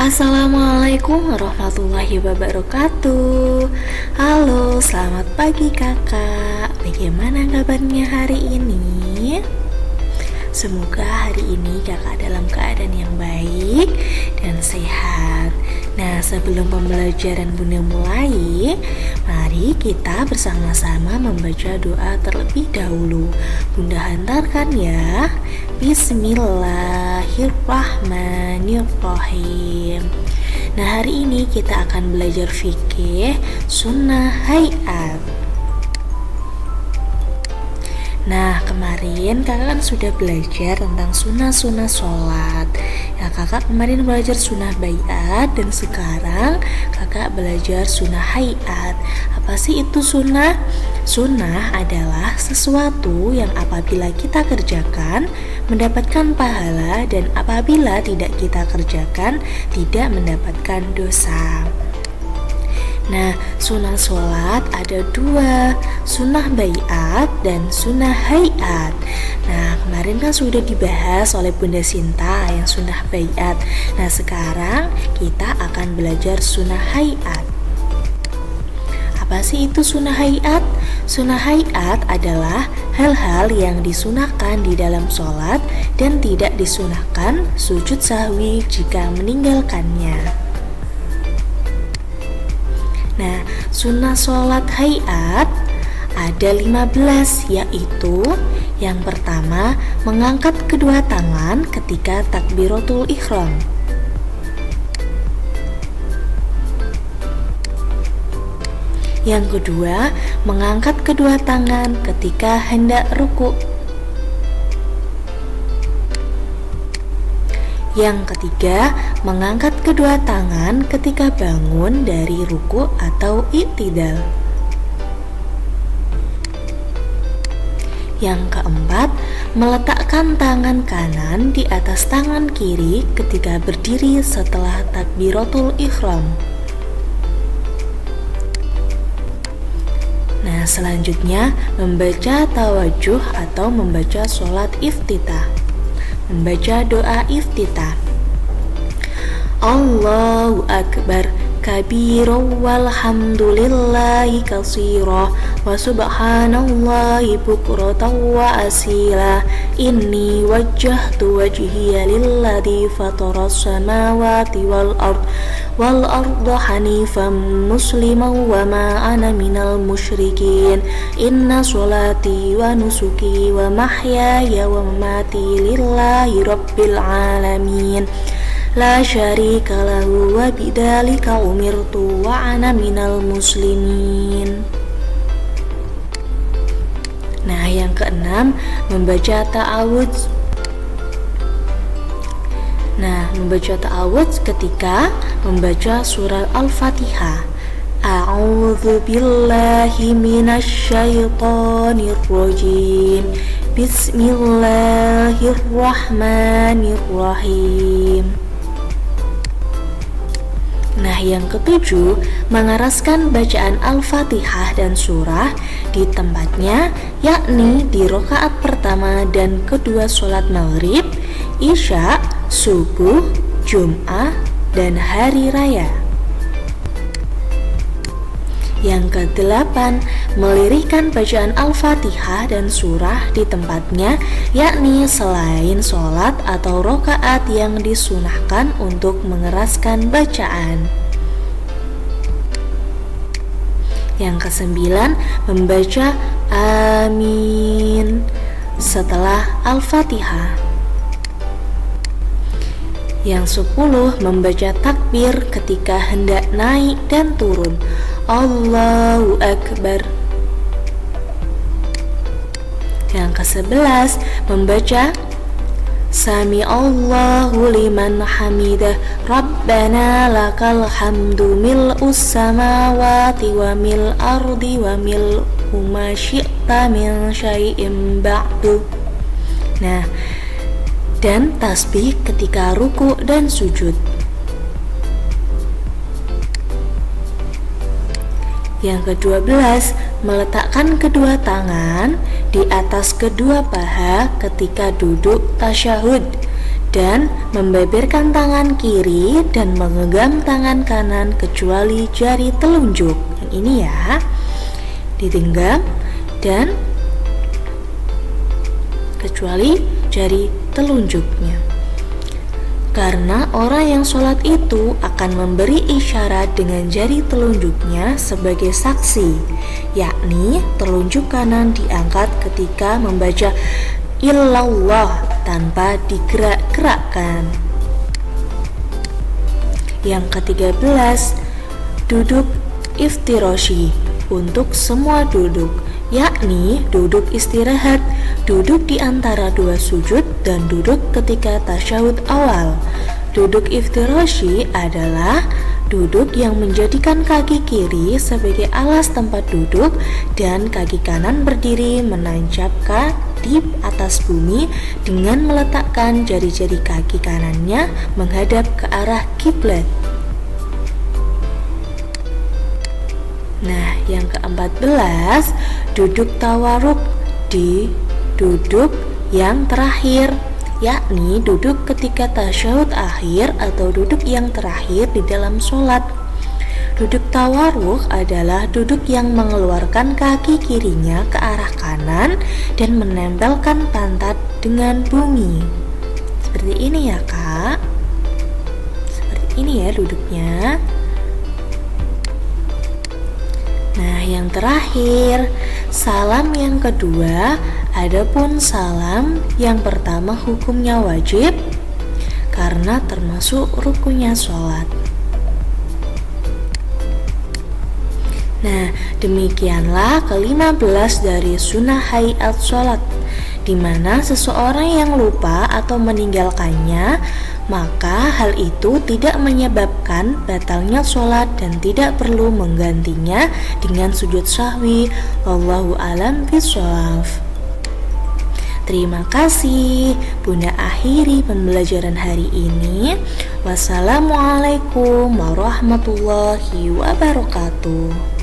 Assalamualaikum warahmatullahi wabarakatuh. Halo, selamat pagi kakak. Bagaimana kabarnya hari ini? Semoga hari ini kakak dalam keadaan yang baik dan sehat. Nah, sebelum pembelajaran bunda mulai, mari kita bersama-sama membaca doa terlebih dahulu. Bunda hantarkan ya. Bismillahirrahmanirrahim. Nah, hari ini kita akan belajar fikih sunnah hayat. Nah, kemarin kakak kan sudah belajar tentang sunnah-sunnah sholat. Ya, kakak kemarin belajar sunnah baiat dan sekarang kakak belajar sunnah hayat. Apa sih itu sunnah? Sunnah adalah sesuatu yang apabila kita kerjakan mendapatkan pahala dan apabila tidak kita kerjakan tidak mendapatkan dosa. Nah, sunnah sholat ada dua, sunnah baiat dan sunnah hayat. Nah, kemarin kan sudah dibahas oleh Bunda Sinta yang sunnah baiat. Nah, sekarang kita akan belajar sunnah hayat. Apa sih itu sunnah hayat? Sunnah hayat adalah hal-hal yang disunahkan di dalam sholat dan tidak disunahkan sujud sahwi jika meninggalkannya. Nah, sunnah sholat hayat ada 15, yaitu yang pertama, mengangkat kedua tangan ketika takbiratul ihram. Yang kedua, mengangkat kedua tangan ketika hendak ruku. Yang ketiga, mengangkat kedua tangan ketika bangun dari ruku atau i'tidal. Yang keempat, meletakkan tangan kanan di atas tangan kiri ketika berdiri setelah takbiratul ihram. Nah, selanjutnya membaca tawajuh atau membaca sholat iftitah. Membaca doa iftitah. Allahu akbar kabiro walhamdulillahi katsira wa subhanallahi bukratan wa asila. Inni wajjahtu wajhiya lilladzi fataras samawati wal arda hanifan musliman wa ma ana minal musyrikin. Inna sholati wa nusuki wa mahyaya wa mamati lillahi rabbil alamin. La syarika lahu wa bidzalika umirtu wa ana minal muslimin. Nah, yang keenam, membaca ta'awudz. Nah, membaca ta'awudz ketika membaca surah Al-Fatihah. A'udzu billahi minasyaitonir rajim. Bismillahirrahmanirrahim. Nah, yang ketujuh, mengeraskan bacaan Al-Fatihah dan surah di tempatnya, yakni di rakaat pertama dan kedua sholat maghrib, isya, subuh, jum'ah, dan hari raya. Yang kedelapan, melirihkan bacaan Al-Fatihah dan surah di tempatnya, yakni selain sholat atau rakaat yang disunahkan untuk mengeraskan bacaan. Yang kesembilan, membaca amin setelah Al-Fatihah. Yang 10, membaca takbir ketika hendak naik dan turun. Allahu akbar. Yang ke-11, membaca Sami Allahu liman hamidah Rabbana lakal hamdu mil'us samawati wa mil ardi wa mil ma syi'ta min syai'im ba'du. Nah, dan tasbih ketika ruku dan sujud. Yang ke-12, meletakkan kedua tangan di atas kedua paha ketika duduk tasyahud dan membeberkan tangan kiri dan menggenggam tangan kanan kecuali jari telunjuk. Yang ini ya, digenggam dan kecuali jari telunjuknya. Karena orang yang sholat itu akan memberi isyarat dengan jari telunjuknya sebagai saksi, yakni telunjuk kanan diangkat ketika membaca illallah tanpa digerak-gerakkan. Yang ke-13, duduk iftirashi untuk semua duduk, yakni duduk istirahat, duduk di antara dua sujud, dan duduk ketika tasyahud awal. Duduk iftirashi adalah duduk yang menjadikan kaki kiri sebagai alas tempat duduk dan kaki kanan berdiri menancapkan di atas bumi dengan meletakkan jari-jari kaki kanannya menghadap ke arah kiblat. Nah, yang ke-14, duduk tawaruk di duduk yang terakhir, yakni duduk ketika tasyahud akhir atau duduk yang terakhir di dalam sholat. Duduk tawaruk adalah duduk yang mengeluarkan kaki kirinya ke arah kanan dan menempelkan pantat dengan bumi. Seperti ini ya kak. Seperti ini ya duduknya. Nah, yang terakhir, salam yang kedua. Adapun salam yang pertama hukumnya wajib karena termasuk rukunnya sholat. Nah, demikianlah ke-15 dari sunnah hayat sholat, di mana seseorang yang lupa atau meninggalkannya, maka hal itu tidak menyebabkan batalnya sholat dan tidak perlu menggantinya dengan sujud sahwi. Wallahu a'lam bishawab. Terima kasih. Bunda akhiri pembelajaran hari ini. Wassalamualaikum warahmatullahi wabarakatuh.